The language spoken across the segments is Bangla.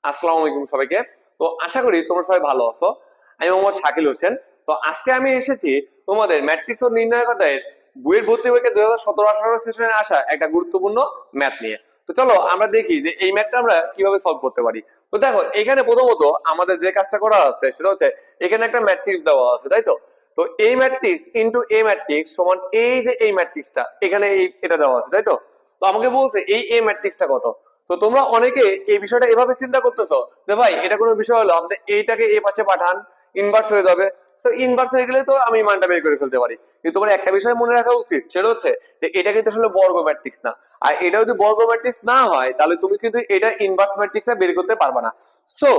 আসসালামু আলাইকুম সবাইকে। তো আশা করি তোমরা সবাই ভালো আছো। আমি মোহাম্মদ শাকিল হোসেন। তো আজকে আমি এসেছি তোমাদের ম্যাট্রিক্স ও নির্ণয় অধ্যায়ের বইয়ের ভর্তি পরীক্ষা 2017-18 সেশনে আসা একটা গুরুত্বপূর্ণ ম্যাথ নিয়ে। তো চলো আমরা দেখি যে এই ম্যাথটা আমরা কিভাবে সলভ করতে পারি। তো দেখো এখানে প্রথমত আমাদের যে কাজটা করা আছে সেটা হচ্ছে এখানে একটা ম্যাট্রিক্স দেওয়া আছে, তাই তো? তো এই ম্যাট্রিক্স ইনটু এ ম্যাট্রিক্স সমান এই যে এই ম্যাট্রিক্সটা এখানে এই এটা দেওয়া আছে, তাই তো? তো আমাকে বলছে এই এ ম্যাট্রিক্সটা কত। তো তোমরা অনেকে এই বিষয়টা এভাবে চিন্তা করতেছো যে ভাই এটা কোনো বিষয় হলো, আপনি এইটাকে এই পাশে পাঠান, ইনভার্স হয়ে যাবে। সো ইনভার্স হয়ে গেলে তো আমি মানটা বের করে ফেলতে পারি। কিন্তু তোমার একটা বিষয় মনে রাখা উচিত, সেটা হচ্ছে যে এটা কিন্তু আসলে বর্গ ম্যাট্রিক্স না। আর এটা যদি বর্গ ম্যাট্রিক্স না হয় তাহলে তুমি কিন্তু এটা ইনভার্স ম্যাট্রিক্সটা বের করতে পারবে না। সো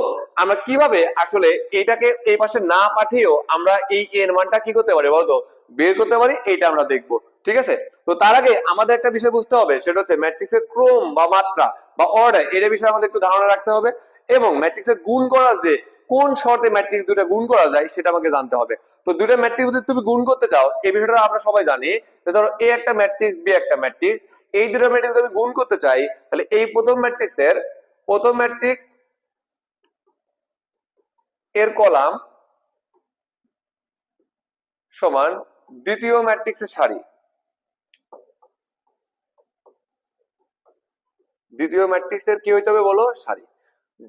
আমরা কিভাবে আসলে এটাকে এই পাশে না পাঠিয়েও আমরা এই এর মানটা কি করতে পারি বলতো, বের করতে পারি, এইটা আমরা দেখবো। ঠিক আছে? তো তার আগে আমাদের একটা বিষয় বুঝতে হবে, সেটা হচ্ছে ম্যাট্রিক্সের ক্রম বা মাত্রা বা অর্ডার, এর বিষয়ে আমাদের একটু ধারণা রাখতে হবে। এবং ম্যাট্রিক্সের গুণ করা যে কোন শর্তে ম্যাট্রিক্স দুটো গুণ করা যায় সেটা আমাকে জানতে হবে। তো দুটো ম্যাট্রিক্স যদি তুমি গুণ করতে চাও, এই বিষয়টা আমরা সবাই জানি যে ধরো এ একটা ম্যাট্রিক্স, বি একটা ম্যাট্রিক্স, এই দুটো ম্যাট্রিক্স আমি গুণ করতে চাই, তাহলে এই প্রথম ম্যাট্রিক্সের প্রথম ম্যাট্রিক্স এর কলাম সমান দ্বিতীয় ম্যাট্রিক্সের সারি। দ্বিতীয় ম্যাট্রিক্সের কি হইতে হবে বলো, সারি।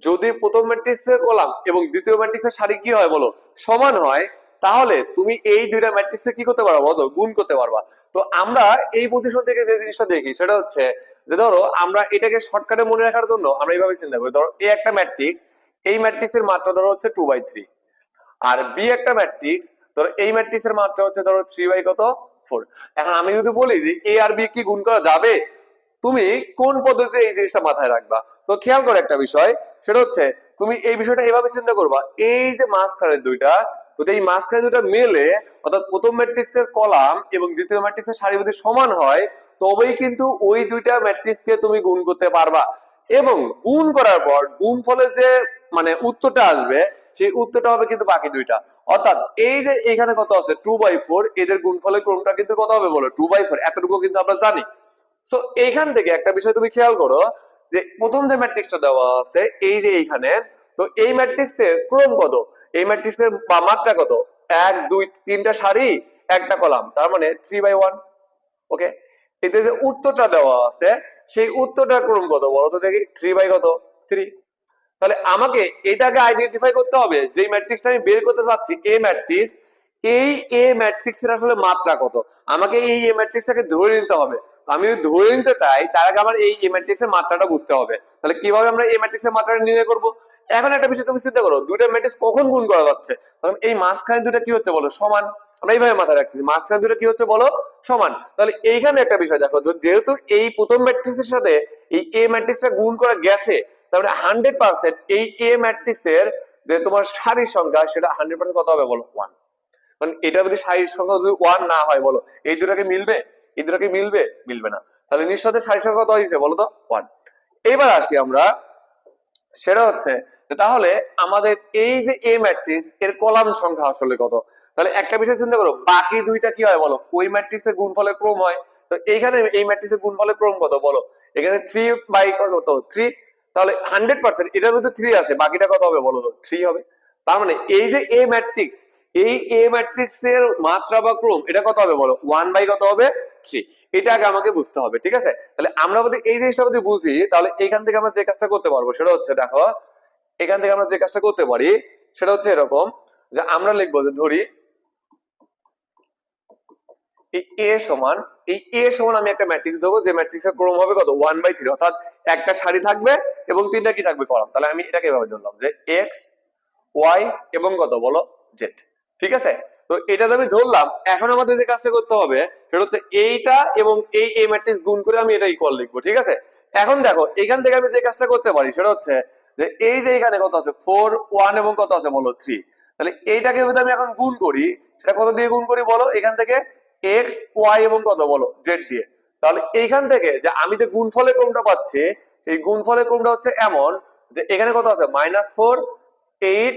যদি প্রথম ম্যাট্রিক্সের কলাম এবং দ্বিতীয় ম্যাট্রিক্সের সারি কি হয় বলো, সমান হয়, তাহলে তুমি এই দুইটা ম্যাট্রিক্সে কি করতে পারবা বলো, গুণ করতে পারবা। তো আমরা এই প্রতিশোধ থেকে যে জিনিসটা দেখি সেটা হচ্ছে যে ধরো আমরা এটাকে শর্টকাটে মনে রাখার জন্য আমরা এইভাবে চিন্তা করি, ধরো এ একটা ম্যাট্রিক্স, এই ম্যাট্রিক্সের মাত্রা ধরো হচ্ছে 2/3। আর বি একটা ম্যাট্রিক্স, ধরো এই ম্যাট্রিক্সের মাত্রা হচ্ছে ধরো 3/4। এখন আমি যদি বলি যে এ আর বি কি গুণ করা যাবে, তুমি কোন পদ্ধতিতে এই জিনিসটা মাথায় রাখবা? তো খেয়াল করে একটা বিষয়, সেটা হচ্ছে তুমি এই বিষয়টা এভাবে চিন্তা করবা, এই যে মাঝখানের দুইটা, যদি এই মাঝখানে দুইটা মেলে, অর্থাৎ প্রথম ম্যাট্রিক্সের কলাম এবং দ্বিতীয় ম্যাট্রিক্সের সারি যদি সমান হয়, তবেই কিন্তু ওই দুইটা ম্যাট্রিক্সকে তুমি গুণ করতে পারবা। এবং গুণ করার পর গুণফলের যে মানে উত্তরটা আসবে, সেই উত্তরটা হবে কিন্তু বাকি দুইটা। অর্থাৎ এই যে এখানে কত আছে 2/4, এদের গুণফলের ক্রমটা কিন্তু কত হবে বলো, 2/4। এতটুকু কিন্তু আমরা জানি। সো এইখান থেকে একটা বিষয় তুমি খেয়াল করো, যে প্রথম যে ম্যাট্রিক্সটা দেওয়া আছে এই যে এইখানে, তো এই ম্যাট্রিক্সের ক্রম কত, এই ম্যাট্রিক্সের বা মাত্রা কত, 1 2 3টা সারি, একটা কলাম, তার মানে 3/1। ওকে, এতে যে উত্তরটা দেওয়া আছে সেই উত্তরটার ক্রম কত বলো তো দেখি, 3/3। তাহলে আমাকে এটাকে আইডেন্টিফাই করতে হবে, যে ম্যাট্রিক্সটা আমি বের করতে চাচ্ছি এ ম্যাট্রিক্স, এই এ ম্যাট্রিক্সের আসলে মাত্রা কত, আমাকে এই এ ম্যাট্রিক্সটাকে ধরে নিতে হবে। তো আমি যদি ধরে নিতে চাই তার আগে আমার এই এ ম্যাট্রিক্সের মাত্রাটা বুঝতে হবে। তাহলে কিভাবে আমরা এই ম্যাট্রিক্সের মাত্রাটা নির্ণয় করব? এখন একটা বিষয় তুমি চিন্তা করো, দুইটা ম্যাট্রিক্স কখন গুণ করা যাচ্ছে, তখন এই মাঝখানে দুটো কি হচ্ছে বলো, সমান। আমরা এইভাবে মাথায় রাখতেছি, মাঝখানে দুটো কি হচ্ছে বলো, সমান। তাহলে এইখানে একটা বিষয় দেখো, যেহেতু এই প্রথম ম্যাট্রিক্সের সাথে এই এ ম্যাট্রিক্সটা গুণ করা গেছে, তাহলে 100% এই এ ম্যাট্রিক্স এর যে তোমার সারির সংখ্যা সেটা 100% কত হবে বলো, 1। কারণ এটা যদি সারির সংখ্যা যদি 1 না হয় বলো, এই দুটাকে মিলবে, এই দুটাকে মিলবে, মিলবে না। তাহলে নিঃসন্দেহে সারির সংখ্যা কত হয়েছে বলো তো, 1। এবার আসি আমরা, সেটা হচ্ছে তাহলে আমাদের এই যে এ ম্যাট্রিক্স এর কলাম সংখ্যা আসলে কত। তাহলে একটা বিষয় চিন্তা করো, বাকি দুইটা কি হয় বলো, ওই ম্যাট্রিক্সের গুণফলের ক্রম হয়। তো এইখানে এই ম্যাট্রিক্সের গুণফলের ক্রম কত বলো, এখানে 3/3। তাহলে 100% এটা যদি 3 আছে, বাকিটা কত হবে বলো তো, 3 হবে। তার মানে এই যে এ ম্যাট্রিক্স, এই এ ম্যাট্রিক্স এর মাত্রা বা ক্রম এটা কত হবে বলো, 1 কত হবে, 3। এটা আগে আমাকে বুঝতে হবে। ঠিক আছে? তাহলে আমরা যদি এই জিনিসটা যদি বুঝি, তাহলে এখান থেকে আমরা যে কাজটা করতে পারবো সেটা হচ্ছে দেখো, এখান থেকে আমরা যে কাজটা করতে পারি সেটা হচ্ছে এরকম, যে আমরা লিখবো যে ধরি এই এ সমান, এই এ সমান আমি একটা ম্যাট্রিক্স দেবো, যে ম্যাট্রিক্সের ক্রম হবে কত, 1/3। অর্থাৎ একটা সারি থাকবে এবং তিনটা কি থাকবে, কলাম। তাহলে আমি এটাকে এভাবে ধরলাম যে এক্স ওয়াই এবং কত বলো, জেড। ঠিক আছে? তো এটা আমি ধরলাম। এখন আমাদের যে কাজটা করতে হবে সেটা হচ্ছে এইটা এবং এই এ ম্যাট্রিক্স গুণ করে আমি এটা ইকুয়াল লিখবো। ঠিক আছে? এখন দেখো এখান থেকে আমি যে কাজটা করতে পারি সেটা হচ্ছে যে এই যে এখানে কত আছে 4 1 এবং কত আছে বলো 3। তাহলে এইটাকে যদি আমি এখন গুণ করি, সেটা কত দিয়ে গুণ করি বলো, এখান থেকে এক্স ওয়াই এবং কত বলো জেড দিয়ে। তাহলে এইখান থেকে যে আমি যে গুণফলের ক্রমটা পাচ্ছি, সেই গুণফলের ক্রমটা হচ্ছে এমন যে এখানে কত আছে -4 8,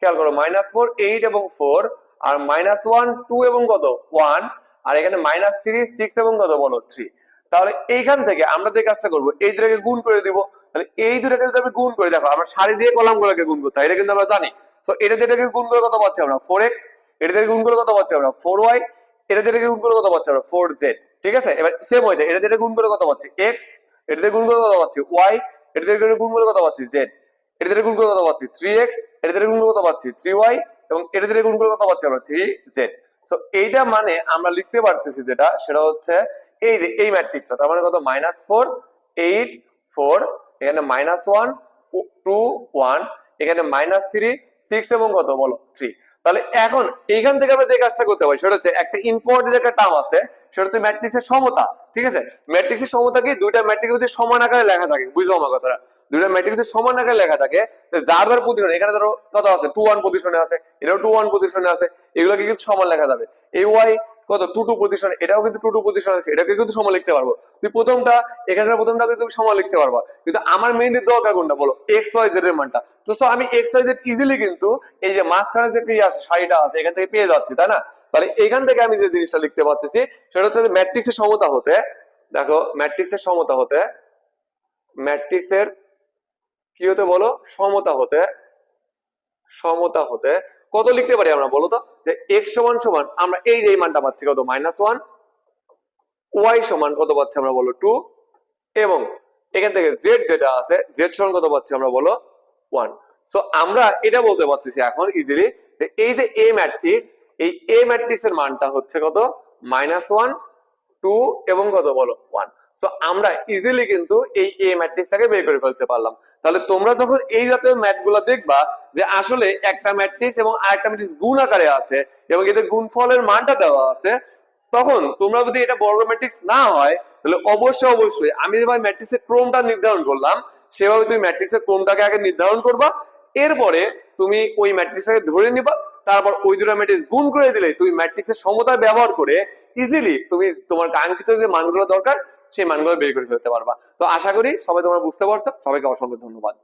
খেয়াল করো -4 8 এবং 4, আর -1 2 এবং কত 1, আর এখানে -3 6 এবং কত বলো 3। তাহলে এইখান থেকে আমরা যে কাজটা করবো এই দুটাকে গুণ করে দিব। তাহলে এই দুটাকে যদি আমি গুণ করে, দেখো আমরা সারি দিয়ে কলাম গুলোকে গুণ করতে হয়, এটা কিন্তু আমরা জানি। সো এটা দিয়ে এটাকে গুণ করে কত পাচ্ছি আমরা 4x, এটা দিয়ে গুণ করে কত পাচ্ছি আমরা 4y, এটা দিয়ে গুণ করে কত পাচ্ছি আমরা 4z। ঠিক আছে, এবার সেম হয়ে যায়, এটা দিয়ে গুণ করে কত পাচ্ছি x, এটা দিয়ে গুণ করে কত পাচ্ছি y, এটা দিয়ে গুণ করে কত পাচ্ছি z, এটা দিয়ে গুণ করে কত পাচ্ছি 3x, এটা দিয়ে গুণ করে কত পাচ্ছি 3y, এবং এটা দিয়ে গুণ করে কত পাচ্ছি আমরা 3z। সো এইটা মানে আমরা লিখতে পারতেছি যেটা, সেটা হচ্ছে এই যে এই ম্যাট্রিক্সটা, তার মানে কত -4 8 4, এখানে -1 2 1, এখানে -3 6 এবং কত বলো 3। তাহলে এখন এইখান থেকে আমরা যে কাজটা করতে পারি সেটা হচ্ছে একটা ইম্পর্টেন্ট একটা টার্ম আছে, সেটা হচ্ছে ম্যাট্রিক্সের সমতা। ঠিক আছে, ম্যাট্রিক্সের সমতা কি, দুইটা ম্যাট্রিক্স যদি সমান আকারে লেখা থাকে, বুঝো আমার কথাটা, দুইটা ম্যাট্রিক্স যদি সমান আকারে লেখা থাকে, যার যার পজিশন, এখানে ধরো কত আছে 2 1 পজিশনে আছে, এটাও 2 1 পজিশনে আছে, এগুলোকে কিন্তু সমান লেখা যাবে। এই y কত 2 2 পজিশন, এটাও কিন্তু 2 2 পজিশন আছে, এটাকে কিন্তু সমান লিখতে পারবো। তুই প্রথমটা, এখানকার প্রথমটা কিন্তু তুমি সমান লিখতে পারবা, কিন্তু আমার মেইনলি দরকার কোনটা বলো, x y z এর মানটা। তো আমি x y z ইজিলি কিন্তু এই যে মাঝখানে যে কি আছে সারিটা আছে এখান থেকে পেয়ে যাচ্ছি, তাই না? তাহলে এখান থেকে আমি যে জিনিসটা লিখতে পারতেছি সেটা হচ্ছে যে ম্যাট্রিক্সের সমতা হতে, দেখো ম্যাট্রিক্সের সমতা হতে, ম্যাট্রিক্সের কি হতে বলো, সমতা হতে, সমতা হতে কত লিখতে পারি আমরা বলো তো, যে x সমান সমান আমরা এই যে এই মানটা পাচ্ছি কত -1, y সমান কত পাচ্ছি আমরা বলো 2, এবং এখান থেকে z যেটা আছে z সমান কত পাচ্ছি আমরা বলো 1। সো আমরা এটা বলতে পারতেছি এখন ইজিলি যে এই যে a ম্যাট্রিক্স, এই a ম্যাট্রিক্স এর মানটা হচ্ছে কত -1 2 এবং কত বলো 1। সো আমরা ইজিলি কিন্তু এই a ম্যাট্রিক্সটাকে বের করে ফেলতে পারলাম। তাহলে তোমরা যখন এই জাতীয় ম্যাথগুলো দেখবা যে আসলে একটা ম্যাট্রিক্স এবং আরেকটা ম্যাট্রিক্স গুণ আকারে আছে এবং এদের গুণফলের মানটা দেওয়া আছে, তখন তোমরা যদি এটা বর্গ ম্যাট্রিক্স না হয় তাহলে অবশ্যই অবশ্যই আমি যেভাবে ম্যাট্রিক্সের ক্রমটা নির্ধারণ করলাম সেভাবে তুমি ম্যাট্রিক্সের ক্রমটাকে আগে নির্ধারণ করবা, এরপরে তুমি ওই ম্যাট্রিক্সটাকে ধরে নিবা, তারপর ওই দুটো ম্যাট্রিক্স গুণ করে দিলে তুমি ম্যাট্রিক্সের সমতা ব্যবহার করে ইজিলি তুমি তোমার কাঙ্ক্ষিত যে মানগুলো দরকার সেই মানগুলো বের করে ফেলতে পারবা। তো আশা করি সবাই তোমরা বুঝতে পারছো, সবাইকে অসংখ্য ধন্যবাদ।